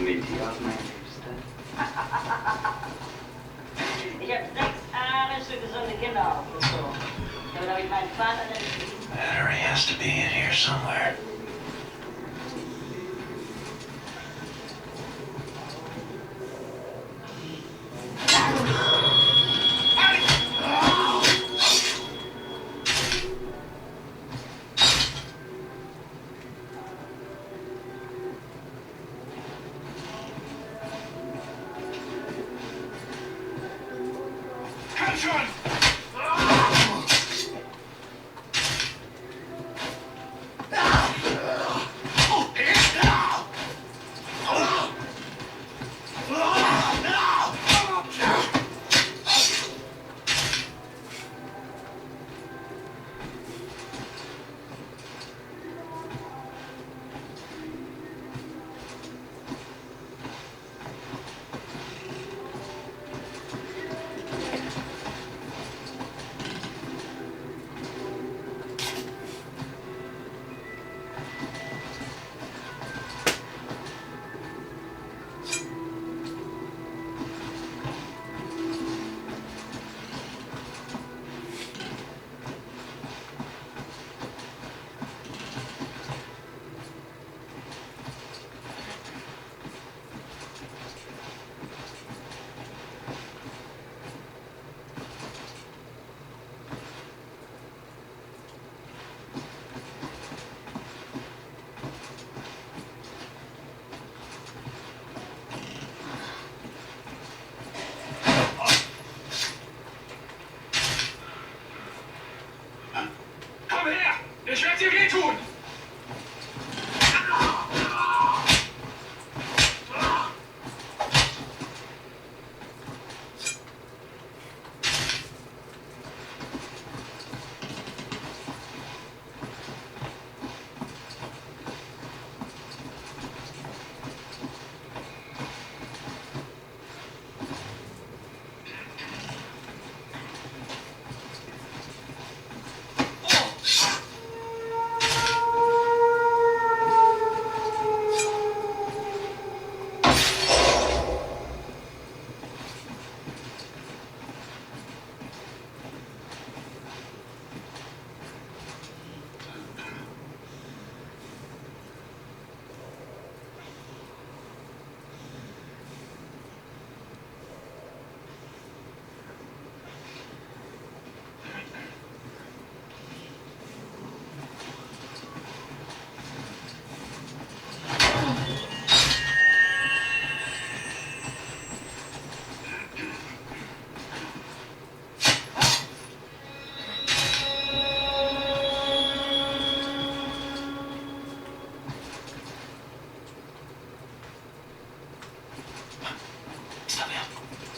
Mit dir auf meine Liste? Ich habe 6 arische gesunde Kinder aufgezogen. Damit habe ich meinen Vater nicht. Battery has to be in here somewhere. Komm schon! Komm her! Ich werde dir wehtun!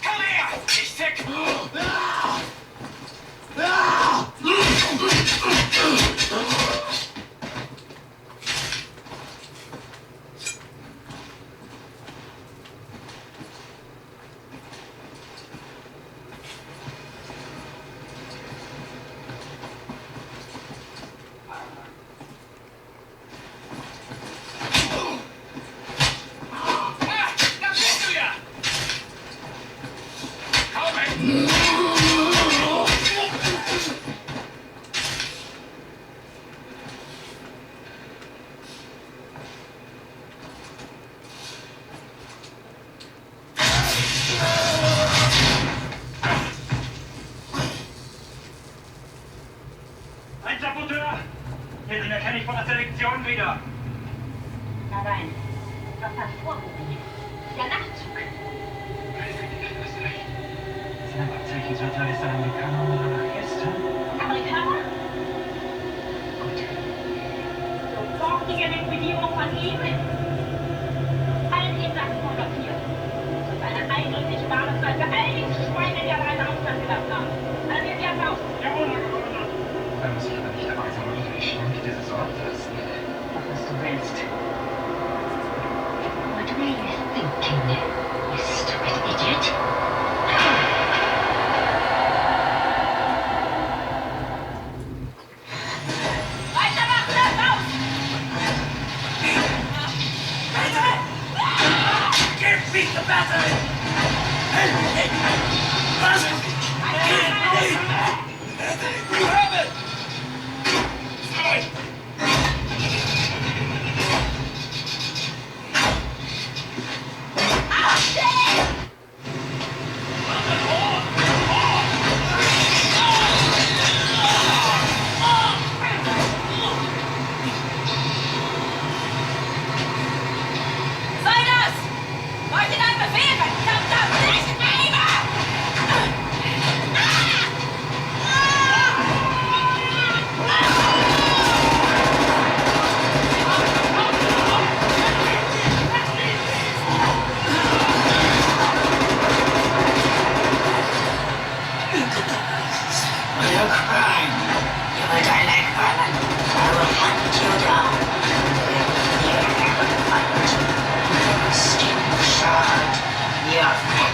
Komm her! Ich fick! Da bist du ja! Hau weg! Ein Saboteur! Den erkenne ich von der Selektion wieder. Nein, das hat vorgerufen. Der Nachtzug. Sein Abzeichen sollte eines der Amerikaner oder nach Gästen. Amerikaner? Gut. Sofortige Liquidierung von ihm. Allen Insassen fotografiert. Das ist eine eindrückliche Warnung für all die Schweine, die an einen Aufstand gedacht haben. Alle wir werden aus. Jawohl, Da muss ich aber nicht dabei sein, wie schnell mich dieses Ort verlassen. Mach, was du willst. What were you thinking, you stupid idiot? Weitermachen, raus!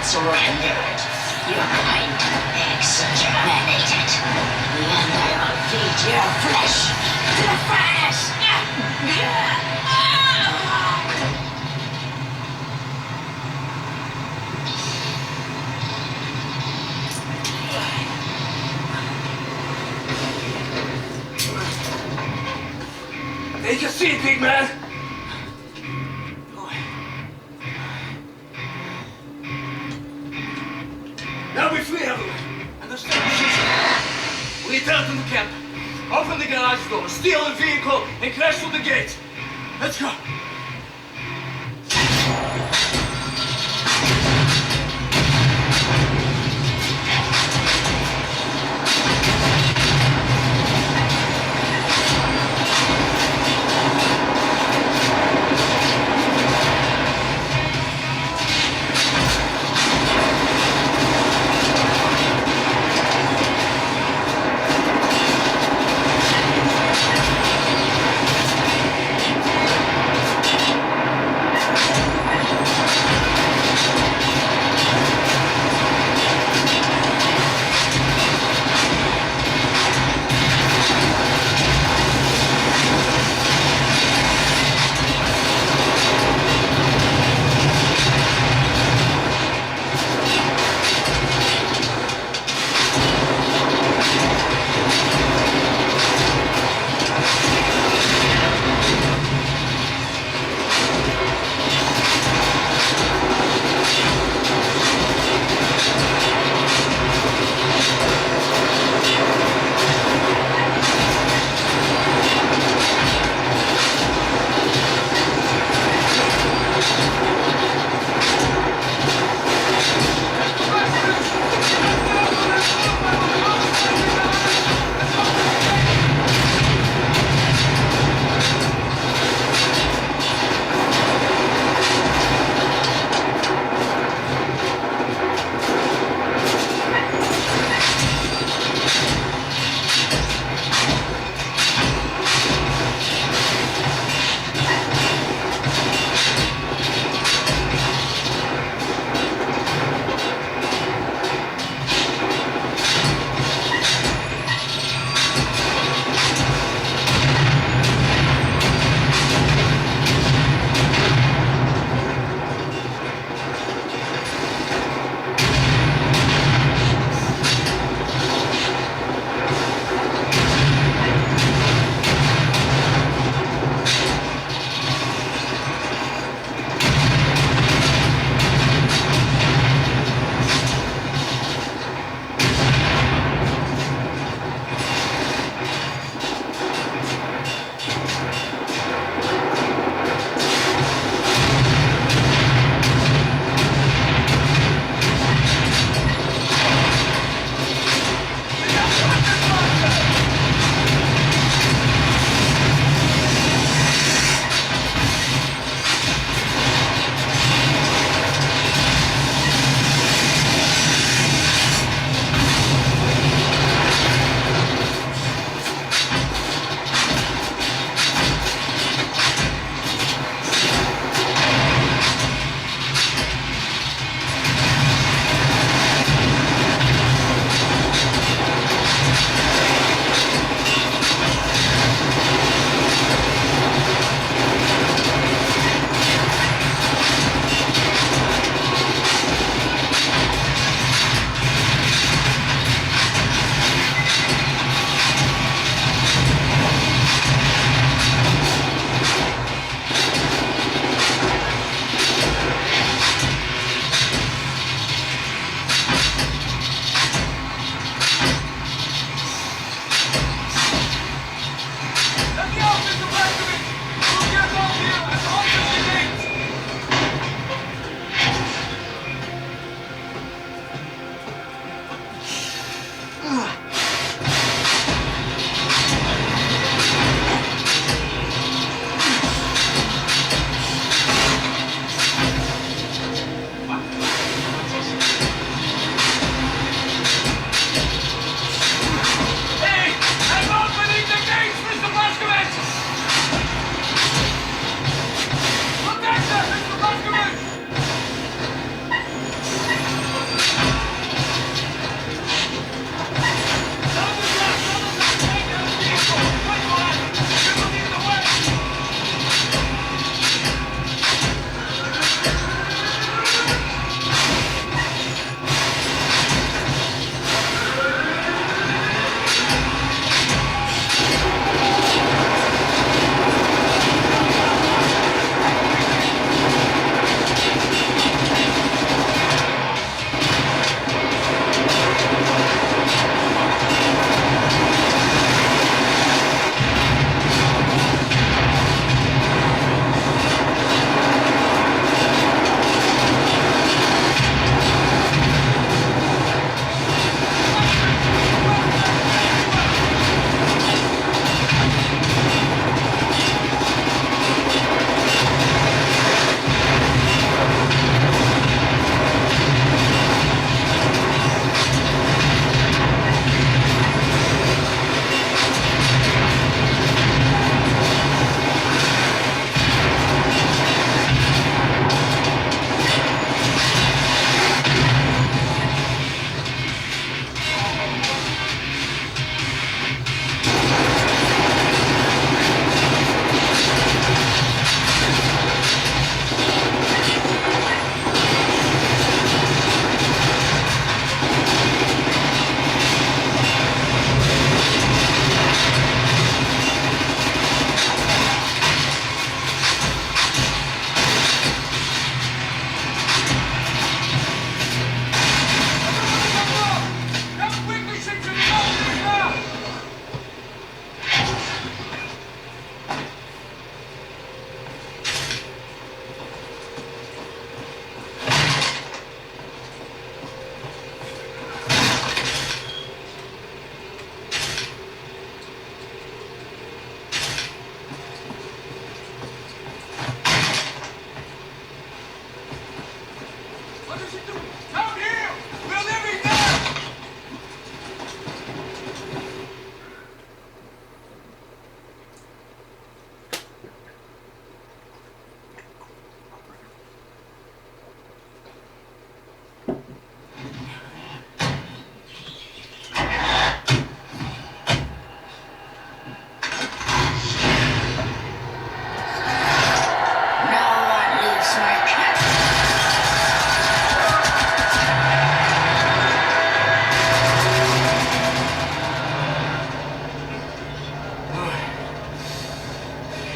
Surrendered. Your kind exterminated. And I will feed your flesh to the furnace. Take a seat, big man. Now we flee, everyone. Understand the position? We return to the camp. Open the garage door, steal a vehicle, and crash through the gate. Let's go.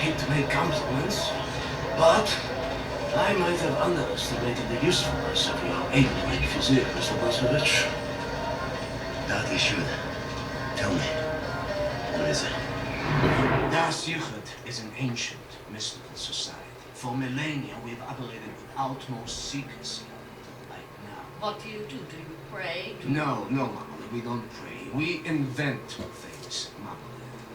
hate to make compliments, but I might have underestimated the usefulness of your ape-like physique, Mr. Blazkowicz. Doubt you should. Tell me. What is it? Das Yichud is an ancient mystical society. For millennia, we've operated with utmost secrecy. Like now. What do? Do you pray? No, Mama, we don't pray. We invent things, Mama.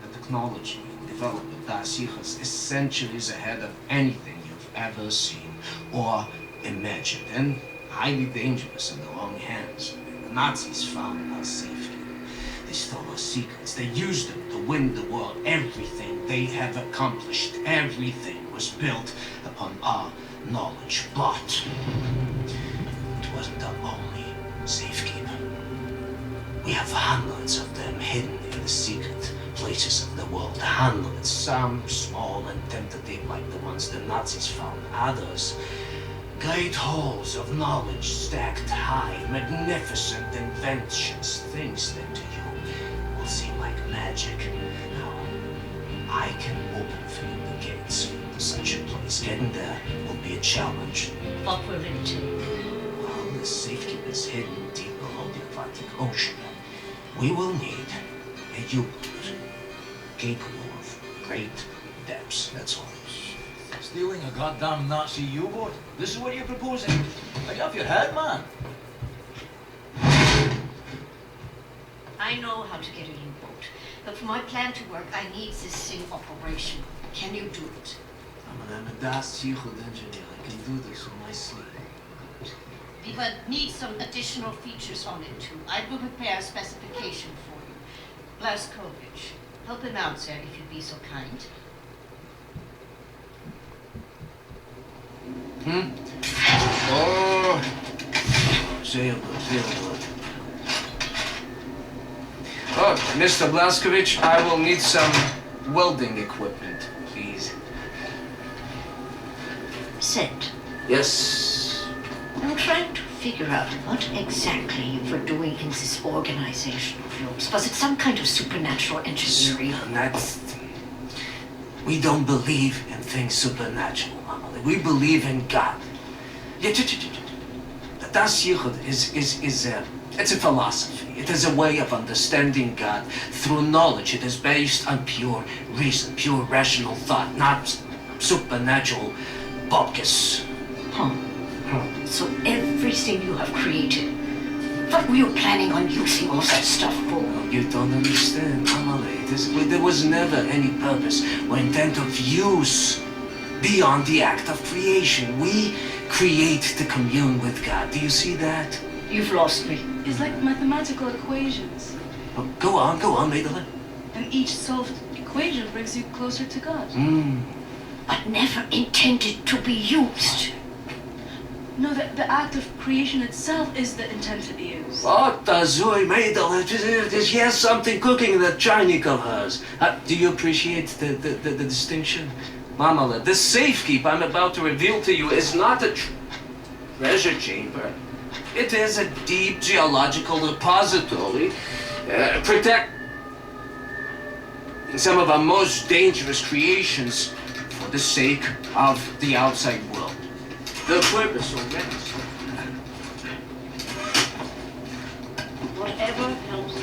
The technology and development of Das Yichud is centuries ahead of anything you've ever seen or imagined, and highly dangerous in the wrong hands. The Nazis found our safety. They stole our secrets. They used them to win the world. Everything they have accomplished, everything was built upon our knowledge. But it wasn't the only safekeeper. We have hundreds of them hidden in the secret places of the world. Hundreds, some small and tentative like the ones the Nazis found. Others, great halls of knowledge stacked high, magnificent inventions, things that to you will seem like magic. Now, I can open for you the gates to such a place. Getting there will be a challenge. What will it do? Well, the safekeeper's hidden deep below the Atlantic Ocean. We will need a U-boat capable of great depths, that's all. Stealing a goddamn Nazi U-boat? This is what you're proposing? Are you off your head, man? I know how to get a U-boat, but for my plan to work, I need this thing operational. Can you do it? I'm a Das Yichud engineer. I can do this on my sleeve. We will need some additional features on it too. I will prepare a specification for you. Blazkowicz, help him out, sir, if you'd be so kind. Oh, sehr gut, sehr gut. Oh, Mr. Blazkowicz, I will need some welding equipment, please. Set. Yes. I'm trying to figure out what exactly you were doing in this organization of yours. Was it some kind of supernatural engineering? We don't believe in things supernatural, Mama. We believe in God. Das Yichud it's a philosophy. It is a way of understanding God through knowledge. It is based on pure reason, pure rational thought, not supernatural bobkus. Huh. So everything you have created, what were you planning on using all that stuff for? You don't understand, Amalei. There was never any purpose or intent of use beyond the act of creation. We create to commune with God. Do you see that? You've lost me. It's like mathematical equations. Oh, go on, Madeline. And each solved equation brings you closer to God. But never intended to be used. No, the act of creation itself is the intent to be used. Oh, Tazui, Madeline, she has something cooking in that Chinese of hers. Do you appreciate the distinction? Mama, the safekeep I'm about to reveal to you is not a treasure chamber. It is a deep geological repository, protect some of our most dangerous creations for the sake of the outside world. The purpose already. Whatever helps.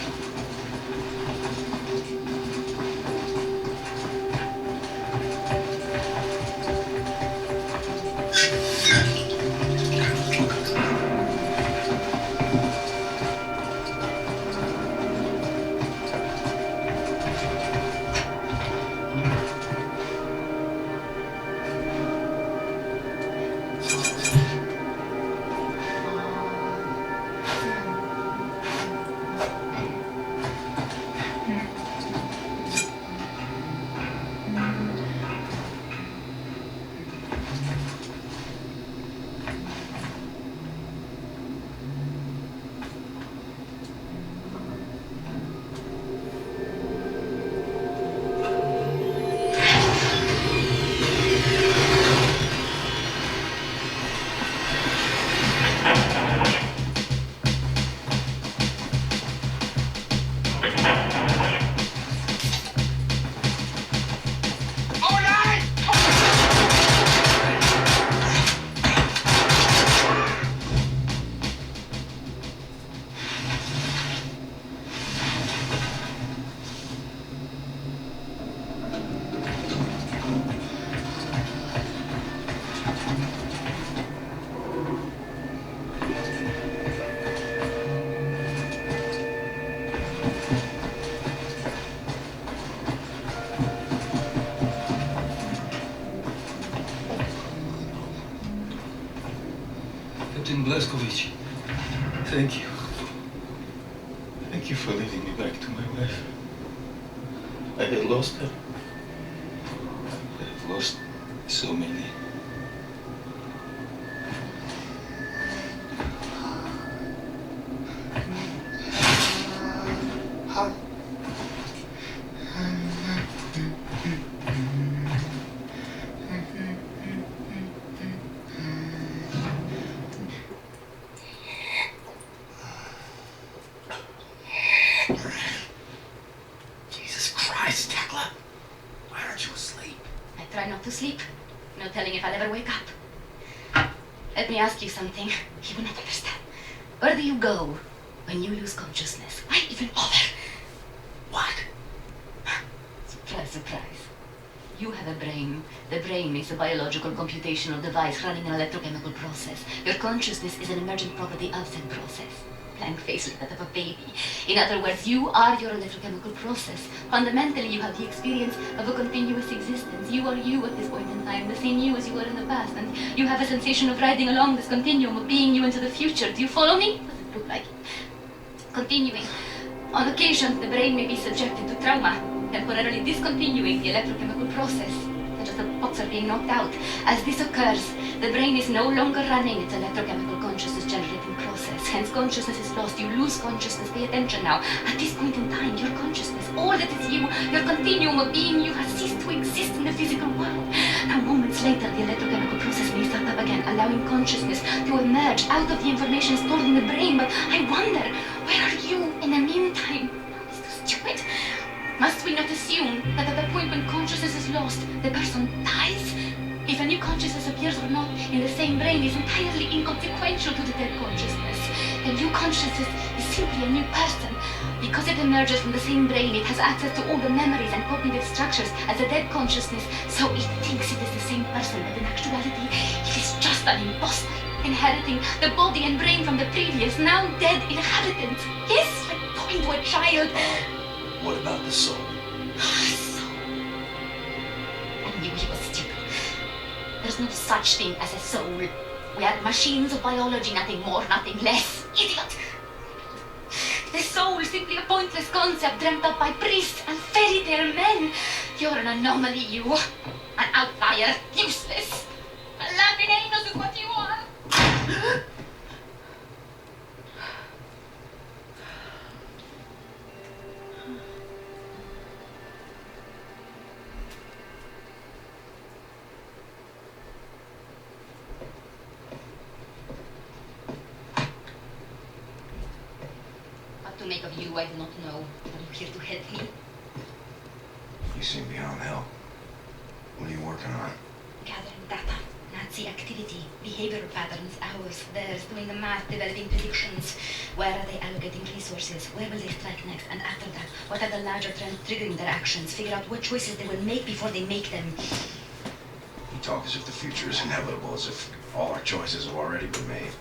Blazkowicz, thank you. Thank you for leading me back to my wife. I had lost her. I have lost so many. Jesus Christ, Tekla! Why aren't you asleep? I try not to sleep. No telling if I'll ever wake up. Let me ask you something. You will not understand. Where do you go when you lose consciousness? Why even bother? What? Surprise, surprise. You have a brain. The brain is a biological computational device running an electrochemical process. Your consciousness is an emergent property of said process. Blank face like that of a baby. In other words, you are your electrochemical process. Fundamentally, you have the experience of a continuous existence. You are you at this point in time, the same you as you were in the past, and you have a sensation of riding along this continuum of being you into the future. Do you follow me? Does it look like it? Continuing. On occasion, the brain may be subjected to trauma, temporarily discontinuing the electrochemical process, such as the pots are being knocked out. As this occurs, the brain is no longer running its electrochemical consciousness generating process. Hence, consciousness is lost. You lose consciousness. Pay attention now. At this point in time, your consciousness, all that is you, your continuum of being you, has ceased to exist in the physical world. Now, moments later, the electrochemical process may start up again, allowing consciousness to emerge out of the information stored in the brain. But I wonder, where are you in the meantime? It's too stupid. Must we not assume that at the point when consciousness is lost, the person dies? If a new consciousness appears or not in the same brain is entirely inconsequential to the dead consciousness. The new consciousness is simply a new person. Because it emerges from the same brain, it has access to all the memories and cognitive structures as a dead consciousness, so it thinks it is the same person, but in actuality, it is just an imposter, inheriting the body and brain from the previous, now dead inhabitant. Yes, like talking to a child. What about the soul? Soul. I knew he was stupid. There's no such thing as a soul. We are machines of biology, nothing more, nothing less. Idiot! The soul is simply a pointless concept dreamt up by priests and fairy tale men. You're an anomaly, you. An outlier, useless. A laughing anus is what you are. What to make of you, I do not know. Are you here to help me? You seem beyond help. What are you working on? Gathering data, Nazi activity, behavioral patterns, ours, theirs, doing the math, developing predictions. Where are they allocating resources? Where will they strike next? And after that, what are the larger trends triggering their actions? Figure out what choices they will make before they make them. You talk as if the future is inevitable, as if all our choices have already been made.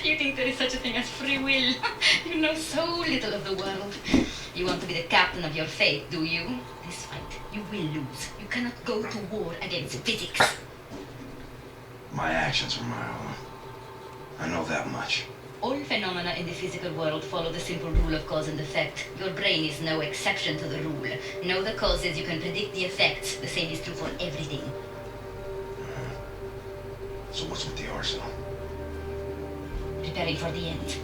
You think there is such a thing as free will? You know so little of the world. You want to be the captain of your fate, do you? This fight, you will lose. You cannot go to war against physics. My actions are my own. I know that much. All phenomena in the physical world follow the simple rule of cause and effect. Your brain is no exception to the rule. Know the causes, you can predict the effects. The same is true for everything. So what's with the arsenal? Preparing for the end.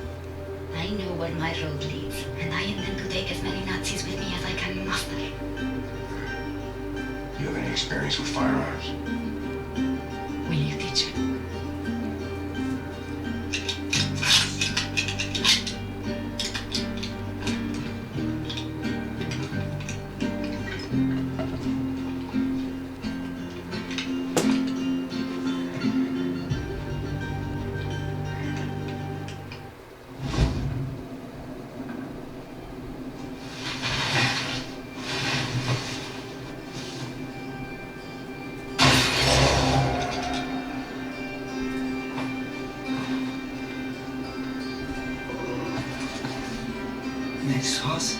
I know where my road leads, and I intend to take as many Nazis with me as I can muster. You have any experience with firearms? Will you teach me? Next house?